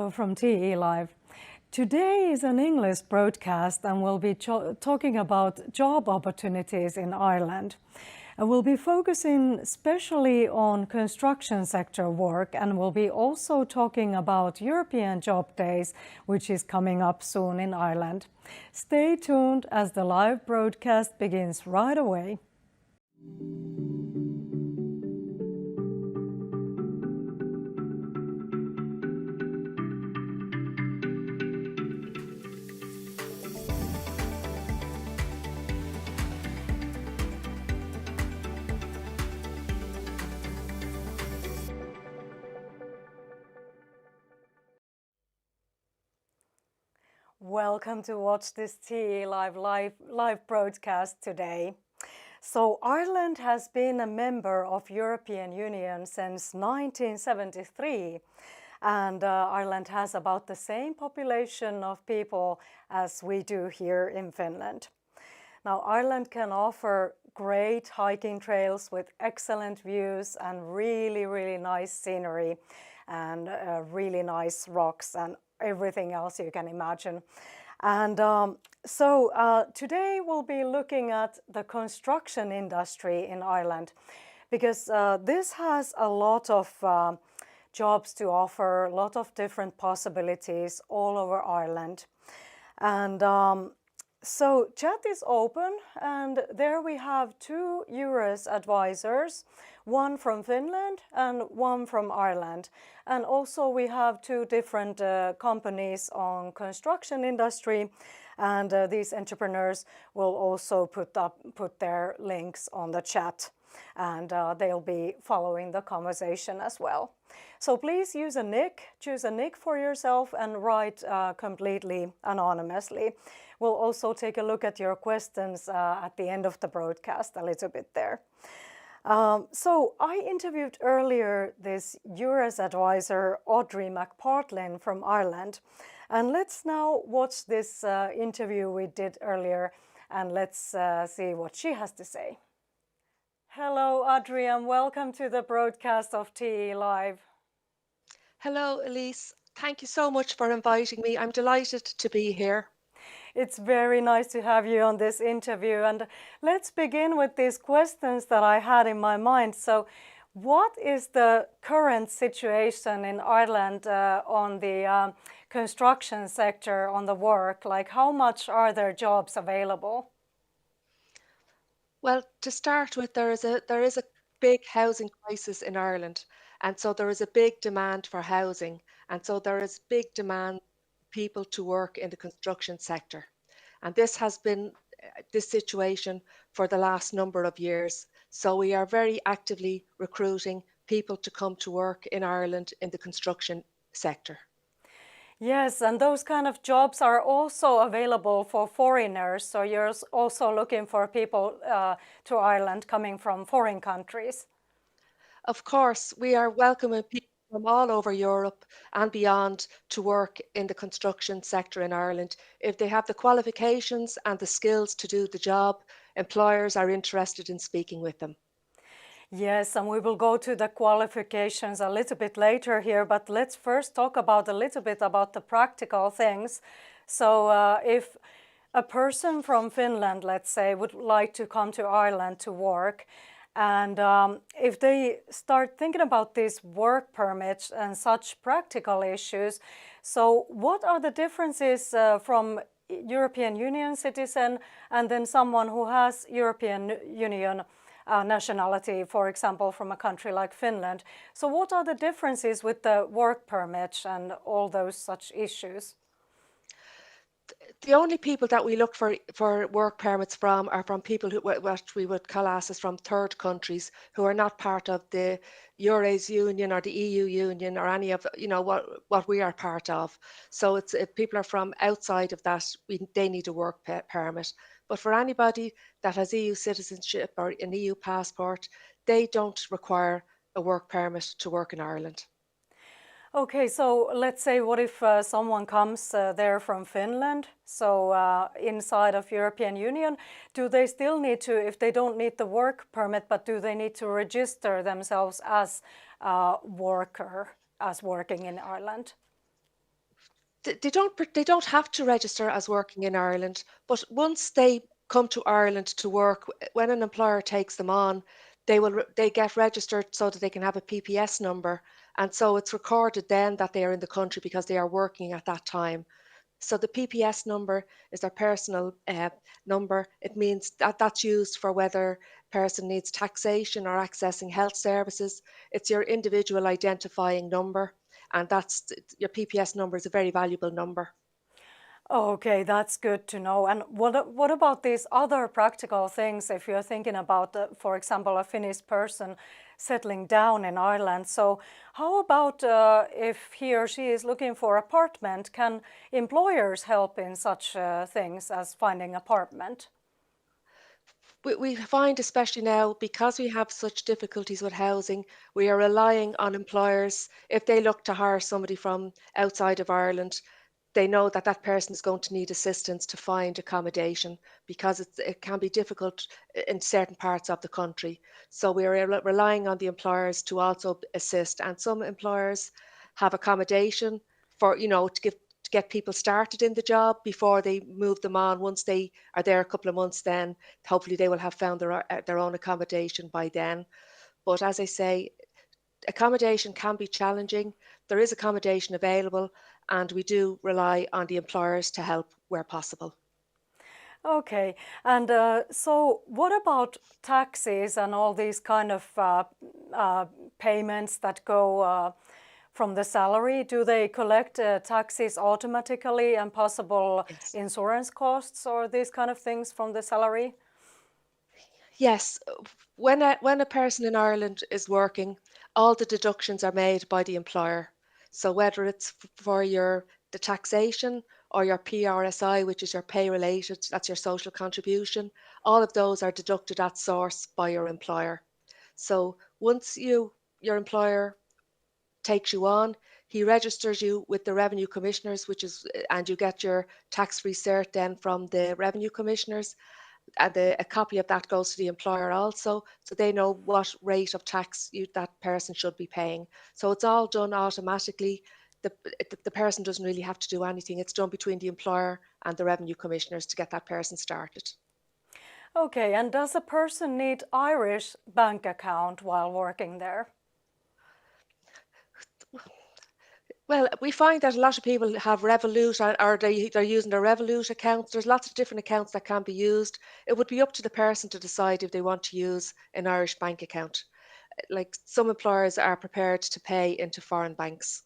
Hello from TE Live. Today is an English broadcast and we'll be talking about job opportunities in Ireland. And we'll be focusing especially on construction sector work, and we'll be also talking about European Job Days, which is coming up soon in Ireland. Stay tuned as the live broadcast begins right away. Welcome to watch this TE live broadcast today. So Ireland has been a member of European Union since 1973, and Ireland has about the same population of people as we do here in Finland. Now Ireland can offer great hiking trails with excellent views and really nice scenery and really nice rocks and everything else you can imagine. And today we'll be looking at the construction industry in Ireland, because this has a lot of jobs to offer, a lot of different possibilities all over Ireland. And so chat is open, and there we have two EURES advisors, one from Finland and one from Ireland. And also we have two different companies on construction industry, and these entrepreneurs will also put their links on the chat, and they'll be following the conversation as well. So please choose a nick for yourself and write completely anonymously. We'll also take a look at your questions at the end of the broadcast a little bit there. So I interviewed earlier this EURES advisor, Audrey McPartlin from Ireland. And let's now watch this interview we did earlier, and let's see what she has to say. Hello, Audrey, and welcome to the broadcast of TE Live. Hello, Elise. Thank you so much for inviting me. I'm delighted to be here. It's very nice to have you on this interview, and let's begin with these questions that I had in my mind. So what is the current situation in Ireland on the construction sector, on the work? Like, how much are there jobs available? Well, to start with, there is a big housing crisis in Ireland, and so there is a big demand for housing, and so there is big demand for people to work in the construction sector. And this has been this situation for the last number of years. So we are very actively recruiting people to come to work in Ireland in the construction sector. Yes, and those kind of jobs are also available for foreigners. So you're also looking for people to Ireland coming from foreign countries. Of course, we are welcoming people from all over Europe and beyond to work in the construction sector in Ireland. If they have the qualifications and the skills to do the job, employers are interested in speaking with them. Yes, and we will go to the qualifications a little bit later here, but let's first talk about a little bit about the practical things. So if a person from Finland, let's say, would like to come to Ireland to work, and if they start thinking about these work permits and such practical issues, so what are the differences from European Union citizen and then someone who has European Union nationality, for example, from a country like Finland? So what are the differences with the work permit and all those such issues? The only people that we look for work permits from are from people who what we would class as from third countries who are not part of the EURES Union or the EU Union or any of what we are part of. So it's if people are from outside of that, they need a work permit. But for anybody that has EU citizenship or an EU passport, they don't require a work permit to work in Ireland. Okay, so let's say what if someone comes there from Finland, so inside of European Union, do they still need to, if they don't need the work permit, but do they need to register themselves as a worker, as working in Ireland? They don't have to register as working in Ireland, but once they come to Ireland to work, when an employer takes them on, they get registered so that they can have a PPS number, and so it's recorded then that they are in the country because they are working at that time. So the PPS number is their personal number. It means that that's used for whether person needs taxation or accessing health services. It's your individual identifying number, and that's your PPS number is a very valuable number. Okay, that's good to know. And what about these other practical things if you're thinking about, for example, a Finnish person settling down in Ireland? So how about if he or she is looking for apartment? Can employers help in such things as finding apartment? We find, especially now, because we have such difficulties with housing, we are relying on employers. If they look to hire somebody from outside of Ireland, they know that that person is going to need assistance to find accommodation because it can be difficult in certain parts of the country. So we are relying on the employers to also assist. And some employers have accommodation for, to get people started in the job before they move them on. Once they are there a couple of months, then hopefully they will have found their own accommodation by then. But as I say, accommodation can be challenging. There is accommodation available, and we do rely on the employers to help where possible. Okay, and so what about taxes and all these kind of payments that go from the salary? Do they collect taxes automatically and possible Yes. insurance costs or these kind of things from the salary? Yes, when a person in Ireland is working, all the deductions are made by the employer. So whether it's for the taxation or your PRSI, which is your pay related, that's your social contribution, all of those are deducted at source by your employer. So once your employer takes you on, he registers you with the revenue commissioners, and you get your tax-free cert then from the revenue commissioners, and a copy of that goes to the employer also, so they know what rate of tax that person should be paying. So it's all done automatically. The, the person doesn't really have to do anything. It's done between the employer and the revenue commissioners to get that person started. Okay, and does a person need Irish bank account while working there? Well, we find that a lot of people have Revolut, or they're using their Revolut accounts. There's lots of different accounts that can be used. It would be up to the person to decide if they want to use an Irish bank account. Like some employers are prepared to pay into foreign banks.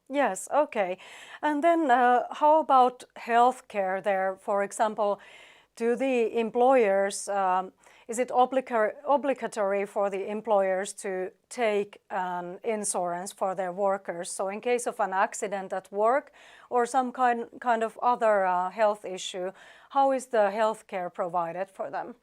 Yes, okay. And then how about healthcare there? For example, do the employers, is it obligatory for the employers to take an insurance for their workers? So in case of an accident at work or some kind of other health issue, how is the healthcare provided for them?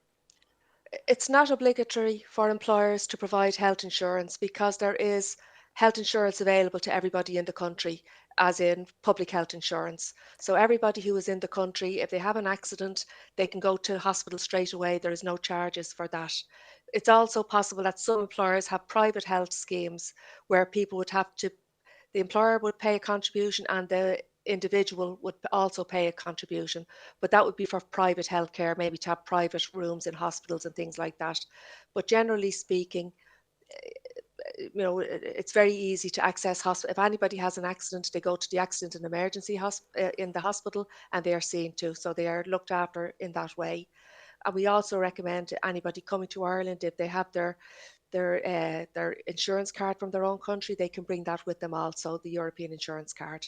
It's not obligatory for employers to provide health insurance because there is health insurance available to everybody in the country, as in public health insurance. So everybody who is in the country, if they have an accident, they can go to hospital straight away. There is no charges for that. It's also possible that some employers have private health schemes where people would have to the employer would pay a contribution and the individual would also pay a contribution, but that would be for private healthcare, maybe to have private rooms in hospitals and things like that. But generally speaking, it's very easy to access hospital. If anybody has an accident, they go to the accident and emergency in the hospital, and they are seen to, so they are looked after in that way. And we also recommend to anybody coming to Ireland, if they have their insurance card from their own country, they can bring that with them also, the European insurance card.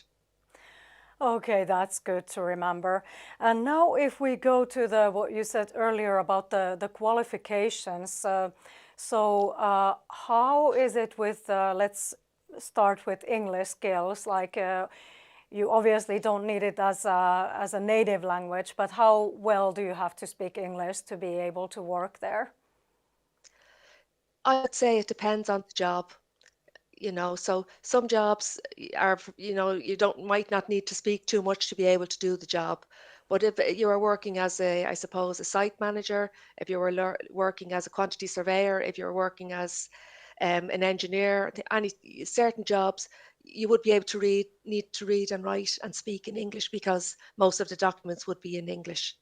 Okay, that's good to remember. And now if we go to what you said earlier about the qualifications, how is it with, let's start with English skills, like you obviously don't need it as a native language, but how well do you have to speak English to be able to work there? I would say it depends on the job. So some jobs are, you don't might not need to speak too much to be able to do the job. But if you are working as I suppose, a site manager, if you were working as a quantity surveyor, if you're working as an engineer, any certain jobs, you would be able to need to read and write and speak in English because most of the documents would be in English.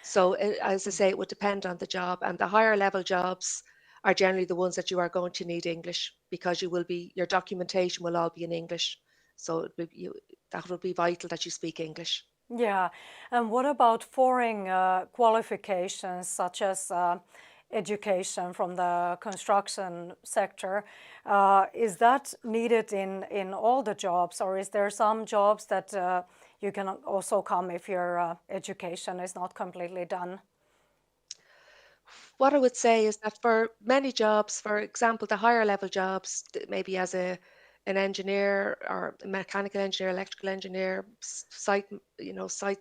So as I say, it would depend on the job, and the higher level jobs are generally the ones that you are going to need English because your documentation will all be in English. So that will be vital that you speak English. Yeah, and what about foreign qualifications such as education from the construction sector? Is that needed in all the jobs, or is there some jobs that you can also come if your education is not completely done? What I would say is that for many jobs, for example, the higher level jobs, maybe as an engineer or a mechanical engineer, electrical engineer, site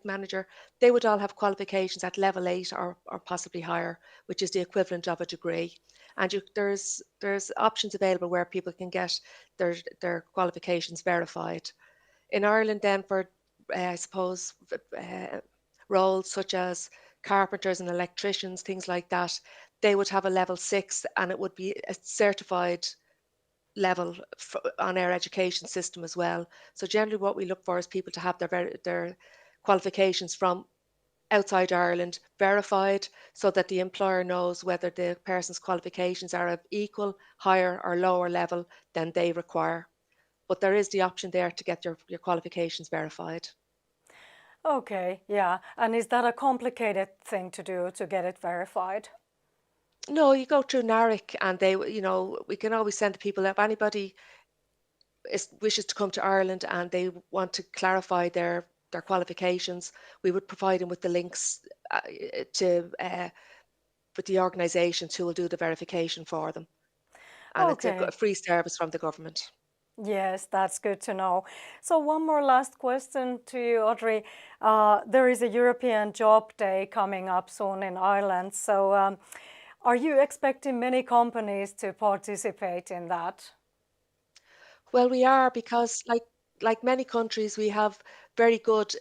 manager, they would all have qualifications at level 8 or possibly higher, which is the equivalent of a degree. And there's options available where people can get their qualifications verified. In Ireland, then for I suppose roles such as carpenters and electricians, things like that, they would have a level 6, and it would be a certified level on our education system as well. So generally what we look for is people to have their qualifications from outside Ireland verified so that the employer knows whether the person's qualifications are of equal, higher or lower level than they require. But there is the option there to get your qualifications verified. Okay, yeah. And is that a complicated thing to do to get it verified? No, you go through NARIC and we can always send people, if anybody wishes to come to Ireland and they want to clarify their qualifications, we would provide them with the links with the organisations who will do the verification for them. And it's Okay. a free service from the government. Yes, that's good to know. So one more last question to you, Audrey. There is a European Job Day coming up soon in Ireland. So are you expecting many companies to participate in that? Well, we are, because like many countries, we have very good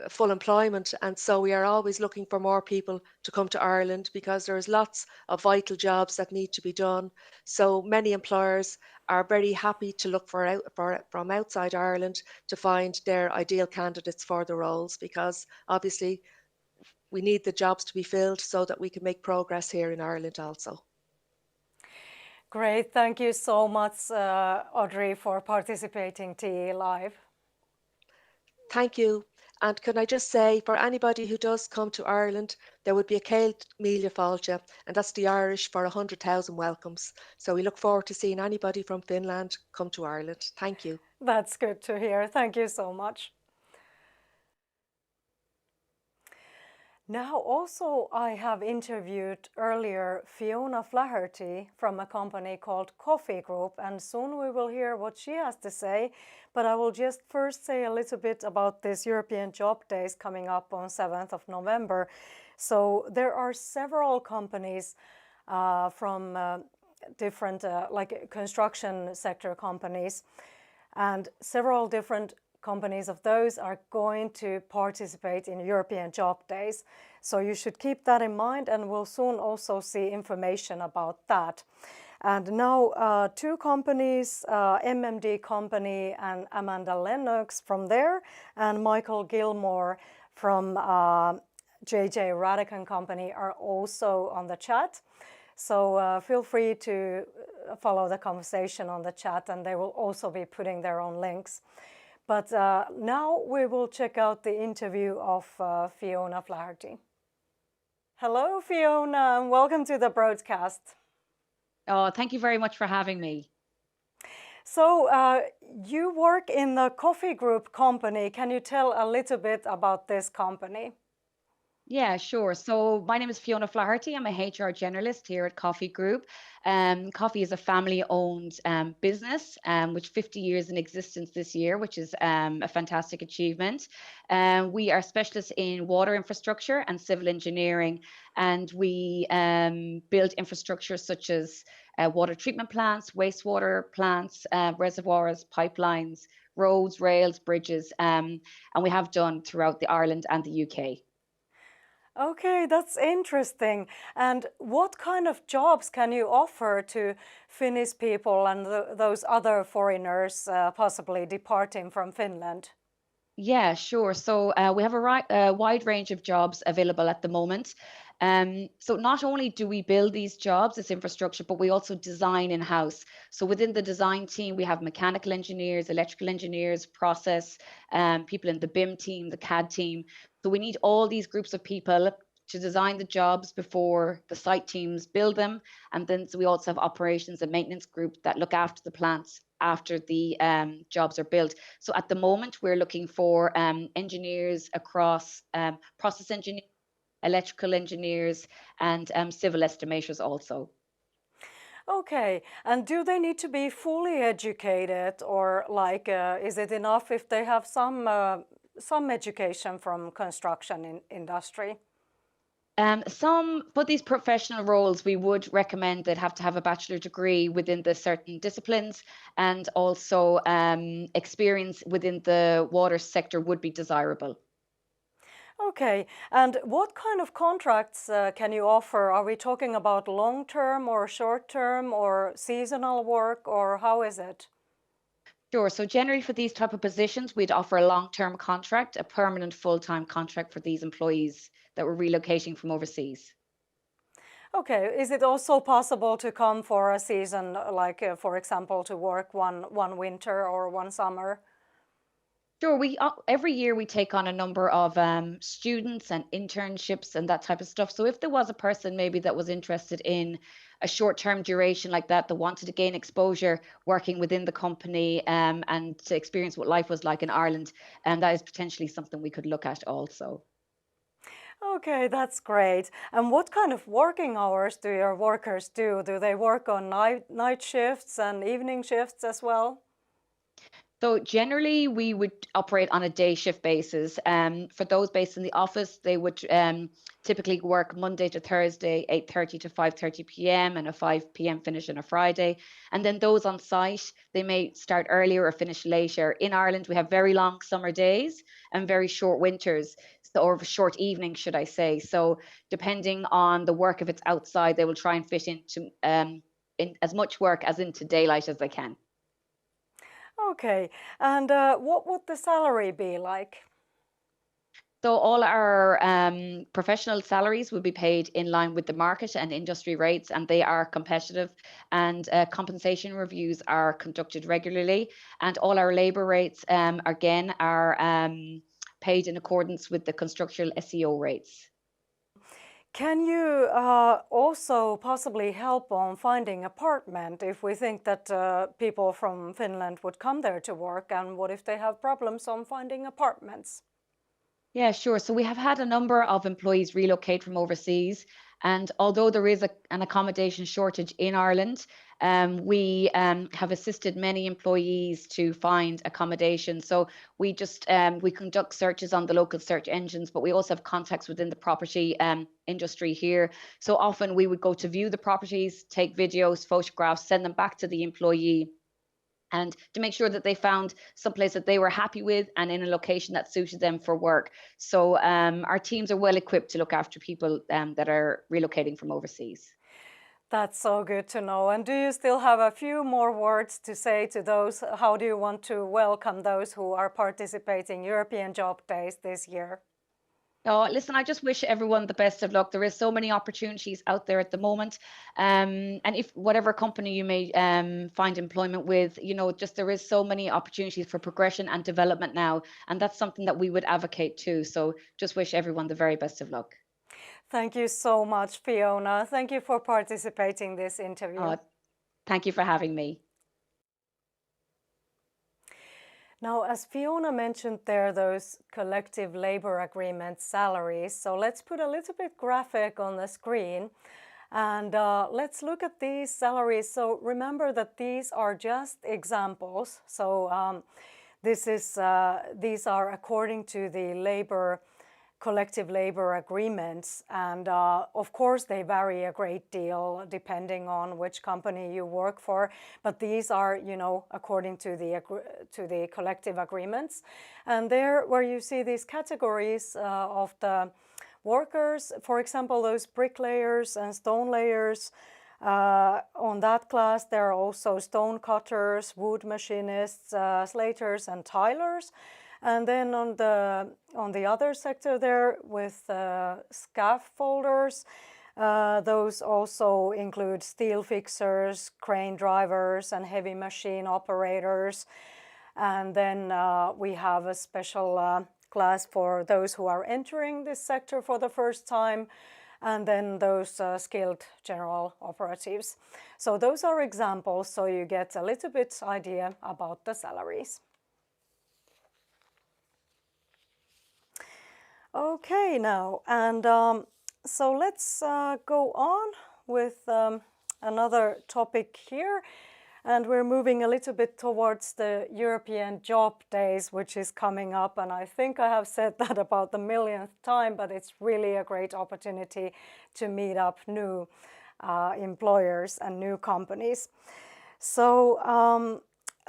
full employment, and so we are always looking for more people to come to Ireland because there's lots of vital jobs that need to be done. So many employers are very happy to look from outside Ireland to find their ideal candidates for the roles, because obviously we need the jobs to be filled so that we can make progress here in Ireland also. Great. Thank you so much, Audrey, for participating TE Live. Thank you. And can I just say, for anybody who does come to Ireland, there would be a Céilt Míle Fáilte, and that's the Irish for 100,000 welcomes. So we look forward to seeing anybody from Finland come to Ireland. Thank you. That's good to hear. Thank you so much. Now, also, I have interviewed earlier Fiona Flaherty from a company called Coffee Group, and soon we will hear what she has to say. But I will just first say a little bit about this European Job Days coming up on 7th of November. So there are several companies from different like construction sector companies, and several different companies of those are going to participate in European Job Days. So you should keep that in mind, and we'll soon also see information about that. And now two companies, MMD Company and Amanda Lennox from there, and Michael Gilmore from JJ Radican Company are also on the chat. So feel free to follow the conversation on the chat, and they will also be putting their own links. But now we will check out the interview of Fiona Flaherty. Hello, Fiona, and welcome to the broadcast. Oh, thank you very much for having me. So you work in the Coffee Group company. Can you tell a little bit about this company? Yeah, sure. So my name is Fiona Flaherty. I'm a HR generalist here at Coffee Group. Coffee is a family-owned business, which 50 years in existence this year, which is a fantastic achievement. We are specialists in water infrastructure and civil engineering, and we build infrastructure such as water treatment plants, wastewater plants, reservoirs, pipelines, roads, rails, bridges, and we have done throughout the Ireland and the UK. Okay, that's interesting. And what kind of jobs can you offer to Finnish people and those other foreigners possibly departing from Finland? Yeah, sure. So we have a wide range of jobs available at the moment. So not only do we build these jobs, this infrastructure, but we also design in-house. So within the design team, we have mechanical engineers, electrical engineers, process, people in the BIM team, the CAD team. So we need all these groups of people to design the jobs before the site teams build them. And then so we also have operations and maintenance group that look after the plants after the jobs are built. So at the moment, we're looking for engineers across process engineers, electrical engineers, and civil estimators also. Okay, and do they need to be fully educated, or like is it enough if they have some education from construction industry? For these professional roles, we would recommend they'd have to have a bachelor degree within the certain disciplines, and also experience within the water sector would be desirable. Okay, and what kind of contracts can you offer? Are we talking about long term or short term or seasonal work, or how is it? Sure. So generally for these type of positions, we'd offer a long-term contract, a permanent full-time contract for these employees that were relocating from overseas. Okay, is it also possible to come for a season, like for example, to work one winter or one summer? Sure. We every year we take on a number of students and internships and that type of stuff. So if there was a person maybe that was interested in a short-term duration like that, that wanted to gain exposure working within the company and to experience what life was like in Ireland, and that is potentially something we could look at also. Okay, that's great. And what kind of working hours do your workers do? Do they work on night shifts and evening shifts as well? So generally, we would operate on a day shift basis. For those based in the office, they would typically work Monday to Thursday, 8:30 to 5:30 p.m. and a 5 p.m. finish on a Friday. And then those on site, they may start earlier or finish later. In Ireland, we have very long summer days and very short winters, so, or short evenings, should I say. So depending on the work, if it's outside, they will try and fit into in as much work as into daylight as they can. Okay, and what would the salary be like? So all our professional salaries will be paid in line with the market and industry rates, and they are competitive. And compensation reviews are conducted regularly, and all our labour rates, again, are paid in accordance with the construction SEO rates. Can you also possibly help on finding apartment if we think that people from Finland would come there to work, and what if they have problems on finding apartments? Yeah, sure. So we have had a number of employees relocate from overseas, and although there is an accommodation shortage in Ireland, we have assisted many employees to find accommodation. So we conduct searches on the local search engines, but we also have contacts within the property industry here. So often we would go to view the properties, take videos, photographs, send them back to the employee, and to make sure that they found someplace that they were happy with and in a location that suited them for work. So our teams are well equipped to look after people that are relocating from overseas. That's so good to know. And do you still have a few more words to say to those? How do you want to welcome those who are participating European Job Days this year? Oh, listen, I just wish everyone the best of luck. There is so many opportunities out there at the moment. And if whatever company you may find employment with, just there is so many opportunities for progression and development now. And that's something that we would advocate too. So just wish everyone the very best of luck. Thank you so much, Fiona. Thank you for participating in this interview. Uh, Thank you for having me. Now, as Fiona mentioned there, those collective labor agreement salaries. So let's put a little bit graphic on the screen and let's look at these salaries. So remember that these are just examples. So these are according to the collective labor agreements, and of course they vary a great deal depending on which company you work for, but these are, according to the collective agreements. And there where you see these categories of the workers, for example, those bricklayers and stone layers. On that class, there are also stone cutters, wood machinists, slaters, and tilers. And then on the other sector there with scaffolders, those also include steel fixers, crane drivers, and heavy machine operators. And then we have a special class for those who are entering this sector for the first time, and then those skilled general operatives. So those are examples, so you get a little bit idea about the salaries. Okay, now, and so let's go on with another topic here. And we're moving a little bit towards the European Job Days, which is coming up. And I think I have said that about the millionth time, but it's really a great opportunity to meet up new employers and new companies. So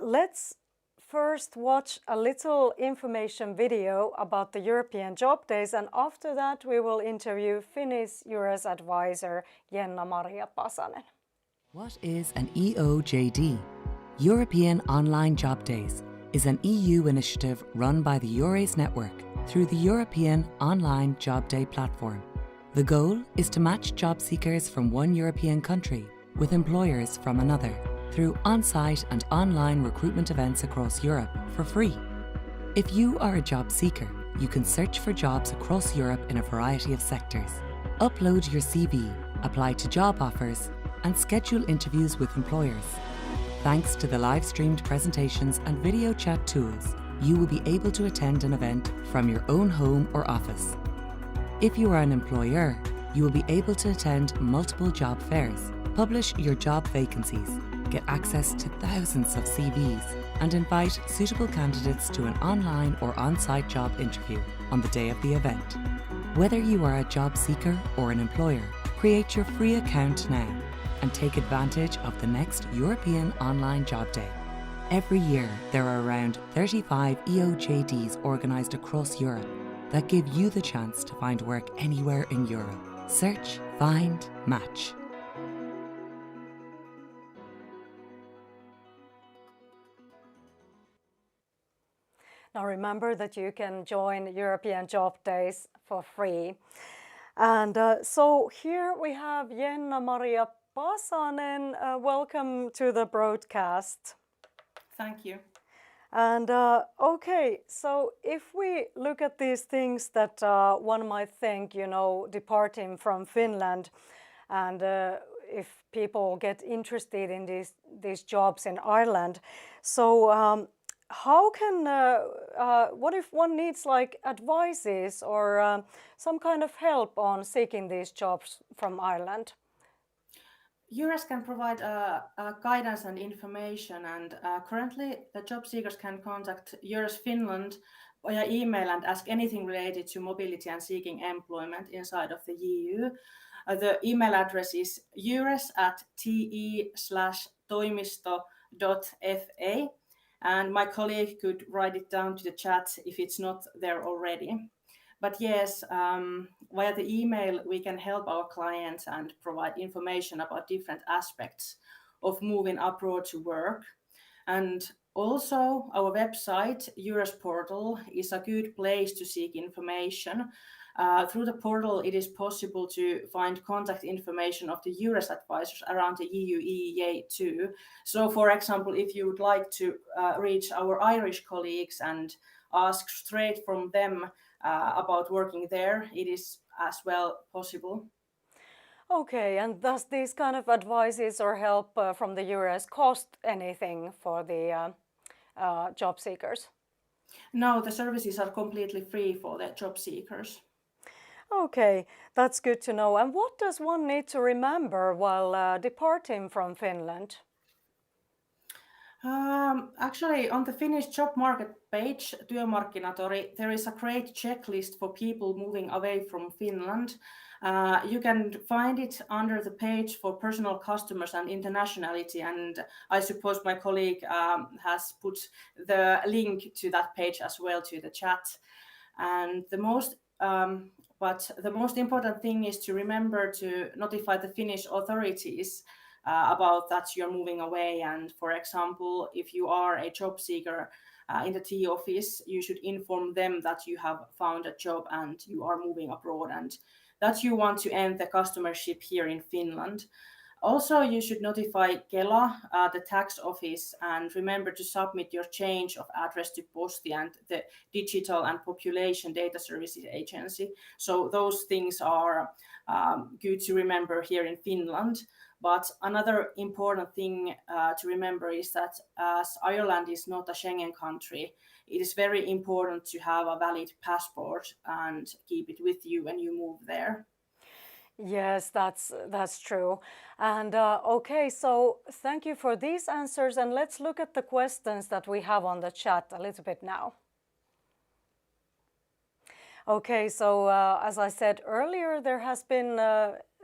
let's first watch a little information video about the European Job Days, and after that we will interview Finnish EURES advisor Jenna-Maria Pasanen. What is an EOJD? European Online Job Days is an EU initiative run by the EURES network through the European Online Job Day platform. The goal is to match job seekers from one European country with employers from another through on-site and online recruitment events across Europe for free. If you are a job seeker, you can search for jobs across Europe in a variety of sectors. Upload your CV, apply to job offers, and schedule interviews with employers. Thanks to the live-streamed presentations and video chat tools, you will be able to attend an event from your own home or office. If you are an employer, you will be able to attend multiple job fairs, publish your job vacancies, get access to thousands of CVs, and invite suitable candidates to an online or on-site job interview on the day of the event. Whether you are a job seeker or an employer, create your free account now and take advantage of the next European Online Job Day. Every year, there are around 35 EOJDs organised across Europe that give you the chance to find work anywhere in Europe. Search, find, match. Now remember that you can join European Job Days for free. And so here we have Jenna-Maria Pasanen. Welcome to the broadcast. Thank you. And okay, so if we look at these things that one might think, you know, departing from Finland, and if people get interested in these jobs in Ireland, so how can, what if one needs like advices or some kind of help on seeking these jobs from Ireland? EURES can provide guidance and information, and currently the job seekers can contact EURES Finland via email and ask anything related to mobility and seeking employment inside of the EU. The email address is eures@te/toimisto.fa, and my colleague could write it down to the chat if it's not there already. But yes, via the email, we can help our clients and provide information about different aspects of moving abroad to work. And also our website, EURES portal, is a good place to seek information. Through the portal, it is possible to find contact information of the EURES advisors around the EU EEA too. So for example, if you would like to reach our Irish colleagues and ask straight from them about working there, it is as well possible. Okay, and does these kind of advices or help from the EURES cost anything for the job seekers? No, the services are completely free for the job seekers. Okay, that's good to know. And what does one need to remember while departing from Finland? Actually, on the Finnish job market page, Työmarkkinatori, there is a great checklist for people moving away from Finland. You can find it under the page for personal customers and internationality, and I suppose my colleague has put the link to that page as well to the chat. And the most but the most important thing is to remember to notify the Finnish authorities about that you're moving away. And for example, if you are a job seeker in the T office, you should inform them that you have found a job and you are moving abroad and that you want to end the customership here in Finland. Also, you should notify Kela, the tax office, and remember to submit your change of address to Posti and the Digital and Population Data Services Agency. So those things are good to remember here in Finland. But another important thing to remember is that as Ireland is not a Schengen country, it is very important to have a valid passport and keep it with you when you move there. Yes, that's true. And okay, so thank you for these answers, and let's look at the questions that we have on the chat a little bit now. Okay, so as I said earlier, there has been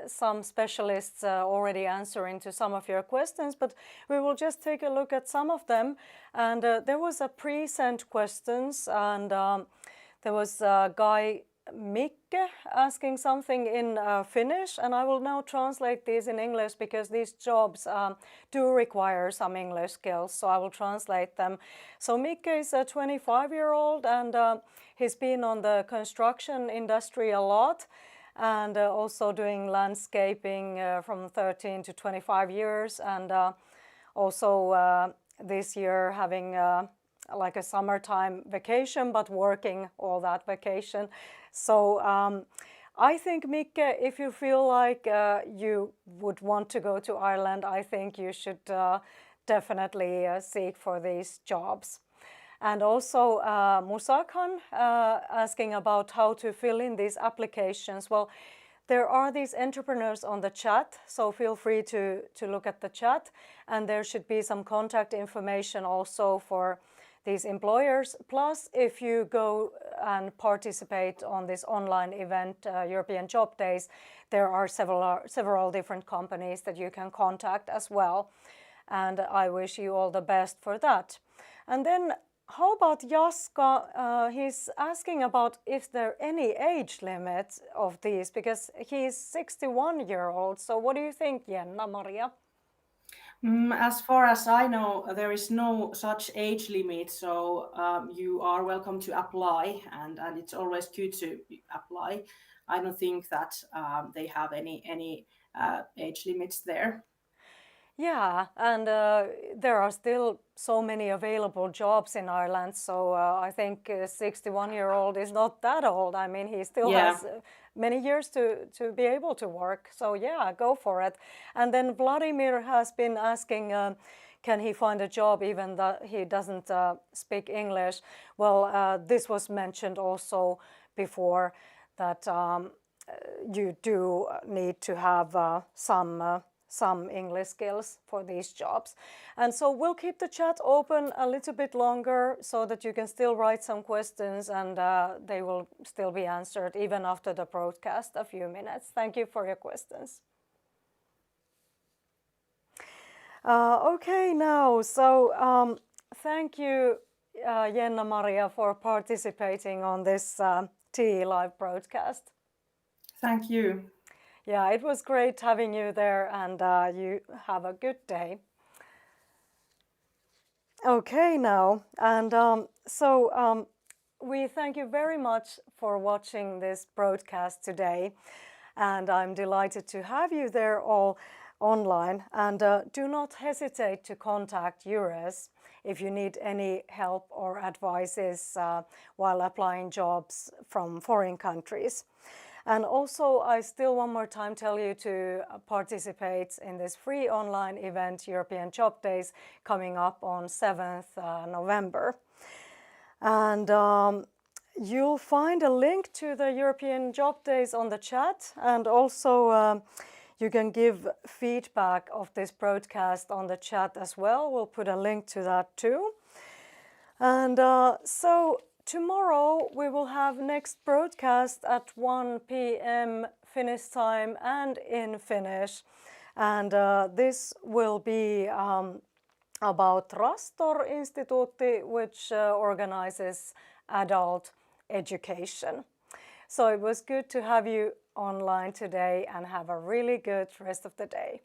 some specialists already answering to some of your questions, but we will just take a look at some of them. And there was a pre-sent questions, and there was a guy Mikke asking something in Finnish, and I will now translate these in English because these jobs do require some English skills, so I will translate them. So Mikke is a 25-year-old, and he's been on the construction industry a lot, and also doing landscaping from 13 to 25 years, and also this year having like a summertime vacation, but working all that vacation. So I think, Mikke, if you feel like you would want to go to Ireland, I think you should definitely seek for these jobs. And also Musakan asking about how to fill in these applications. Well, there are these entrepreneurs on the chat, so feel free to look at the chat. And there should be some contact information also for these employers. Plus, if you go and participate on this online event, European Job Days, there are several different companies that you can contact as well. And I wish you all the best for that. And then how about Jaska? He's asking about if there are any age limits of these, because he's 61-year-old. So what do you think, Jenna-Maria? As far as I know, there is no such age limit, so you are welcome to apply, and it's always good to apply. I don't think that they have any age limits there. Yeah, and there are still so many available jobs in Ireland, so I think a 61-year-old is not that old. I mean, he still has many years to be able to work. So yeah, go for it. And then Vladimir has been asking, can he find a job even that he doesn't speak English? Well, this was mentioned also before, that you do need to have some English skills for these jobs. And so we'll keep the chat open a little bit longer so that you can still write some questions, and they will still be answered even after the broadcast, a few minutes. Thank you for your questions. Okay, now, so thank you, Jenna-Maria, for participating on this TE Live broadcast. Thank you. Yeah, it was great having you there, and you have a good day. Okay, now, and so we thank you very much for watching this broadcast today, and I'm delighted to have you there all online. And do not hesitate to contact EURES if you need any help or advices while applying jobs from foreign countries. And also, I still one more time tell you to participate in this free online event, European Job Days, coming up on 7th November. And you'll find a link to the European Job Days on the chat, and also you can give feedback of this broadcast on the chat as well. We'll put a link to that too. And so tomorrow we will have next broadcast at 1 p.m. Finnish time and in Finnish. And this will be about Rastor-Instituutti, which organizes adult education. So it was good to have you online today, and have a really good rest of the day.